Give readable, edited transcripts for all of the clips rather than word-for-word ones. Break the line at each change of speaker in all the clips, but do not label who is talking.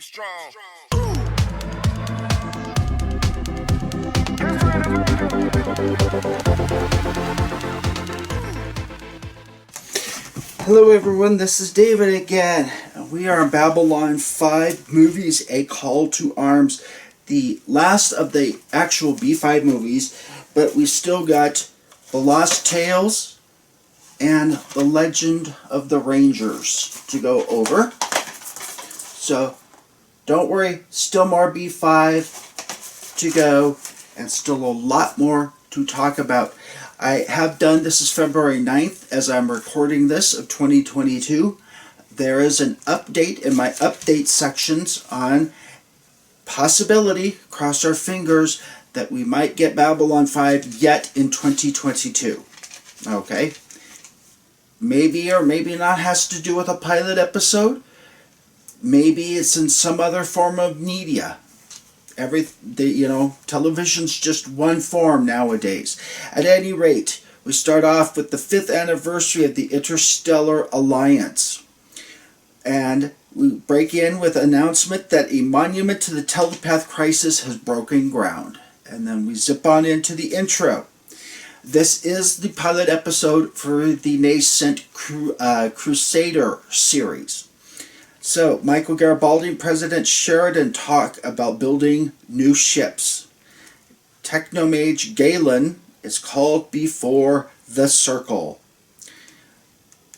strong.
Hello everyone, this is David again. We are in Babylon 5 Movies, A Call to Arms. The last of the actual B5 movies, but we still got The Lost Tales and The Legend of the Rangers to go over. So, don't worry, still more B5 to go, and still a lot more to talk about. I have done, this is February 9th, as I'm recording this, of 2022. There is an update in my update sections on possibility, cross our fingers, that we might get Babylon 5 yet in 2022. Okay? Maybe or maybe not has to do with a pilot episode. Maybe it's in some other form of media. Television's just one form nowadays. At any rate, we start off with the 5th anniversary of the Interstellar Alliance. And we break in with an announcement that a monument to the telepath crisis has broken ground. And then we zip on into the intro. This is the pilot episode for the nascent Crusader series. So, Michael Garibaldi and President Sheridan talk about building new ships. Technomage Galen is called before the circle.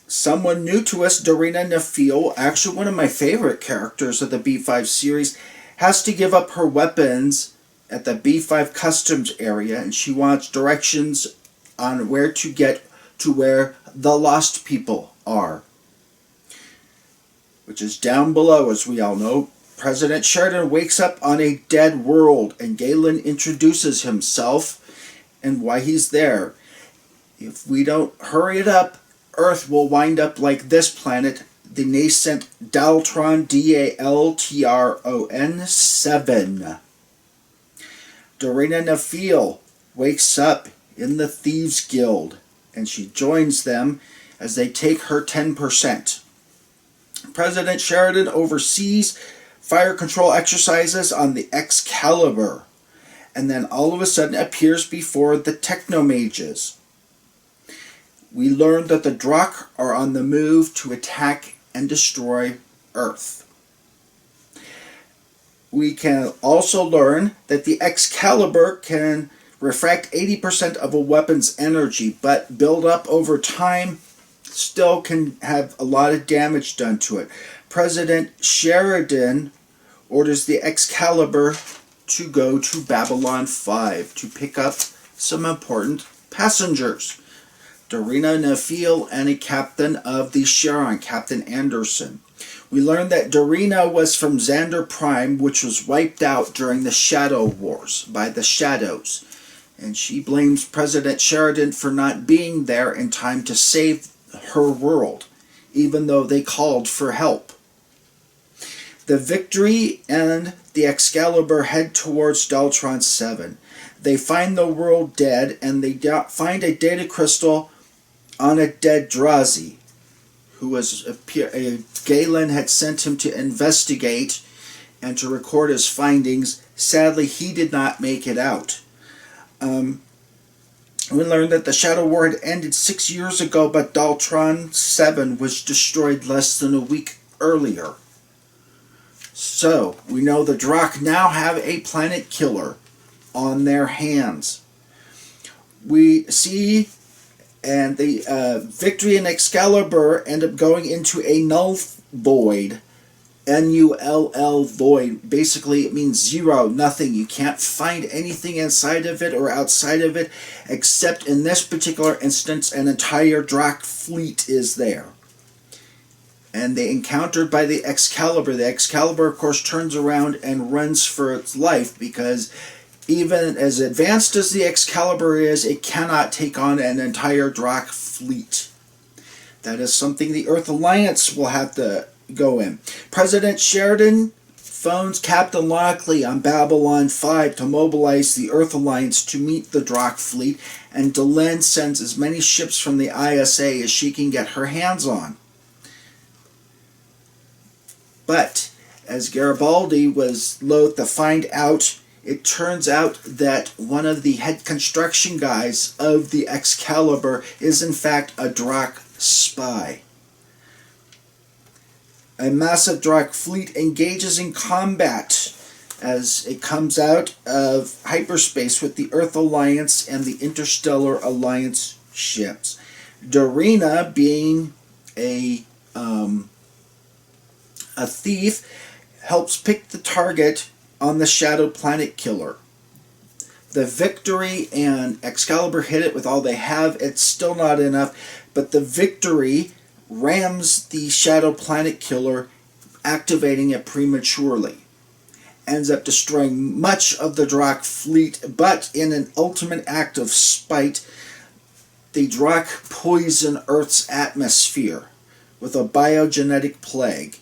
Someone new to us, Dureena Nafeel, actually one of my favorite characters of the B5 series, has to give up her weapons at the B5 customs area, and she wants directions on where to get to where the lost people are, which is down below, as we all know. President Sheridan wakes up on a dead world, and Galen introduces himself and why he's there. If we don't hurry it up, Earth will wind up like this planet, the nascent Daltron, Daltron 7. Dureena Nafeel wakes up in the Thieves Guild, and she joins them as they take her 10%. President Sheridan oversees fire control exercises on the Excalibur, and then all of a sudden appears before the Technomages. We learn that the Drakh are on the move to attack and destroy Earth. We can also learn that the Excalibur can refract 80% of a weapon's energy, but build up over time, still can have a lot of damage done to it. President Sheridan orders the Excalibur to go to Babylon 5 to pick up some important passengers. Dureena Nafeel and a captain of the Charon, Captain Anderson. We learned that Dureena was from Xander Prime, which was wiped out during the Shadow Wars by the Shadows. And she blames President Sheridan for not being there in time to save her world, even though they called for help. The Victory and the Excalibur head towards Daltron 7. They find the world dead, and they find a data crystal on a dead Drazi, who was Galen had sent him to investigate and to record his findings. Sadly, he did not make it out. We learned that the Shadow War had ended 6 years ago, but Daltron 7 was destroyed less than a week earlier. So, we know the Drakh now have a planet killer on their hands. We see, and the Victory and Excalibur end up going into a null void. Null void. Basically, it means zero, nothing. You can't find anything inside of it or outside of it, except in this particular instance, an entire Drakh fleet is there. And they encountered by the Excalibur. The Excalibur, of course, turns around and runs for its life, because even as advanced as the Excalibur is, it cannot take on an entire Drakh fleet. That is something the Earth Alliance will have to go in. President Sheridan phones Captain Lockley on Babylon 5 to mobilize the Earth Alliance to meet the Drakh fleet, and Delenn sends as many ships from the ISA as she can get her hands on. But As Garibaldi was loath to find out, it turns out that one of the head construction guys of the Excalibur is in fact a Drakh spy. A massive Drakh fleet engages in combat as it comes out of hyperspace with the Earth Alliance and the Interstellar Alliance ships. Dureena, being a thief, helps pick the target on the Shadow Planet Killer. The Victory and Excalibur hit it with all they have. It's still not enough, but the Victory rams the Shadow Planet Killer, activating it prematurely. Ends up destroying much of the Drakh fleet, but in an ultimate act of spite, the Drakh poison Earth's atmosphere with a biogenetic plague.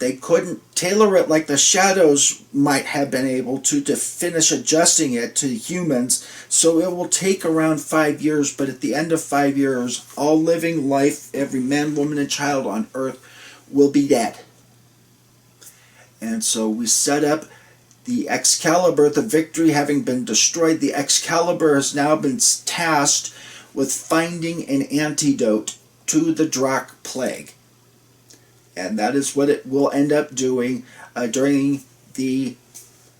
They couldn't tailor it like the Shadows might have been able to finish adjusting it to humans, so it will take around 5 years, but at the end of 5 years, all living life, every man, woman, and child on Earth will be dead. And so we set up the Excalibur, the Victory having been destroyed. The Excalibur has now been tasked with finding an antidote to the Drakh plague. And that is what it will end up doing during the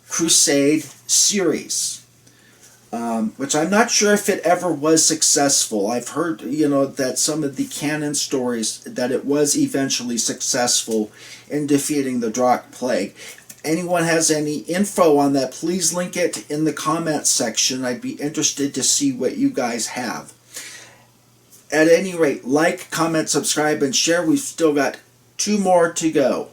Crusade series. Which I'm not sure if it ever was successful. I've heard, that some of the canon stories that it was eventually successful in defeating the Drakh plague. If anyone has any info on that, please link it in the comments section. I'd be interested to see what you guys have. At any rate, like, comment, subscribe, and share. We've still got 2 more to go.